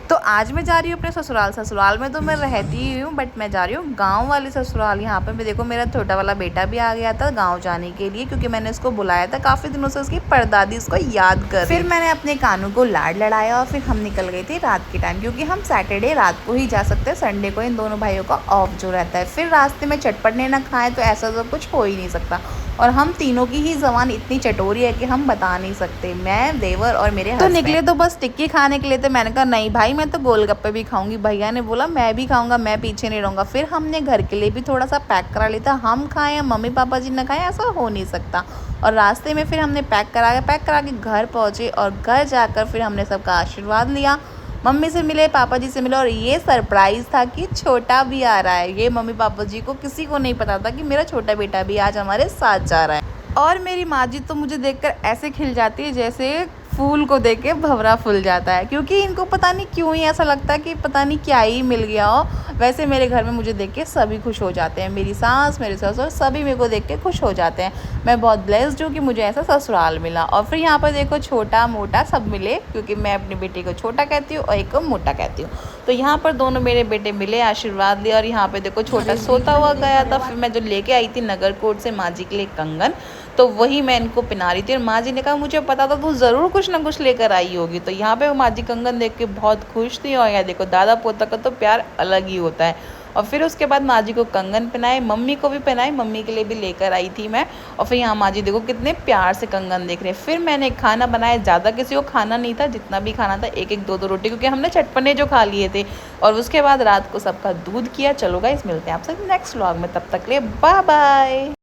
तो आज मैं जा रही हूँ अपने ससुराल। ससुराल में तो मैं रहती ही हूँ, बट मैं जा रही हूँ गाँव वाले ससुराल। यहाँ पे मैं देखो, मेरा छोटा वाला बेटा भी आ गया था गाँव जाने के लिए, क्योंकि मैंने उसको बुलाया था। काफ़ी दिनों से उसकी परदादी उसको याद कर रही। फिर मैंने अपने कानू को लाड लड़ाया और फिर हम निकल गए थे रात के टाइम, क्योंकि हम सैटरडे रात को ही जा सकते हैं, संडे को इन दोनों भाइयों का ऑफ जो रहता है। फिर रास्ते में चटपटने ना खाएं तो ऐसा तो कुछ हो ही नहीं सकता। और हम तीनों की ही ज़बान इतनी चटोरी है कि हम बता नहीं सकते। मैं, देवर और मेरे हस्बैंड तो निकले तो बस टिक्की खाने के लिए थे। मैंने कहा नहीं भाई, मैं तो गोलगप्पे भी खाऊंगी। भैया ने बोला मैं भी खाऊंगा, मैं पीछे नहीं रहूँगा। फिर हमने घर के लिए भी थोड़ा सा पैक करा लिया था। हम खाएं या मम्मी पापा जी ने खाएं, ऐसा हो नहीं सकता। और रास्ते में फिर हमने पैक करा के घर पहुँचे, और घर जाकर फिर हमने सबका आशीर्वाद लिया। मम्मी से मिले, पापा जी से मिले, और ये सरप्राइज़ था कि छोटा भी आ रहा है। ये मम्मी पापा जी को किसी को नहीं पता था कि मेरा छोटा बेटा भी आज हमारे साथ जा रहा है। और मेरी माँ जी तो मुझे देखकर ऐसे खिल जाती है जैसे फूल को देख के भंवरा फूल जाता है, क्योंकि इनको पता नहीं क्यों ही ऐसा लगता है कि पता नहीं क्या ही मिल गया हो। वैसे मेरे घर में मुझे देख के सभी खुश हो जाते हैं। मेरी सास, मेरे ससुर, सभी मेरे को देख के खुश हो जाते हैं। मैं बहुत ब्लेस्ड हूँ कि मुझे ऐसा ससुराल मिला। और फिर यहाँ पर देखो, छोटा मोटा सब मिले, क्योंकि मैं अपनी बेटी को छोटा कहती हूँ और एक को मोटा कहती हूँ। तो यहाँ पर दोनों मेरे बेटे मिले, आशीर्वाद लिया। और यहाँ पे देखो, छोटा सोता हुआ गया था। फिर मैं जो लेके आई थी नगरकोट से माँ जी के लिए कंगन, तो वही मैं इनको पहना रही थी। और माँ जी ने कहा मुझे पता था तू ज़रूर कुछ ना कुछ लेकर आई होगी। तो यहाँ पे माँ जी कंगन देख के बहुत खुश थी। और यहाँ देखो, दादा पोता का तो प्यार अलग ही होता है। और फिर उसके बाद माँ जी को कंगन पहनाए, मम्मी को भी पहनाए, मम्मी के लिए भी लेकर आई थी मैं। और फिर यहाँ माँ जी देखो कितने प्यार से कंगन देख रहे हैं। फिर मैंने खाना बनाया, ज़्यादा किसी को खाना नहीं था, जितना भी खाना था एक एक दो दो रोटी, क्योंकि हमने चटपने जो खा लिए थे। और उसके बाद रात को सबका दूध किया। चलो गाइस, मिलते हैं आपसे नेक्स्ट व्लॉग में, तब तक के लिए बाय बाय।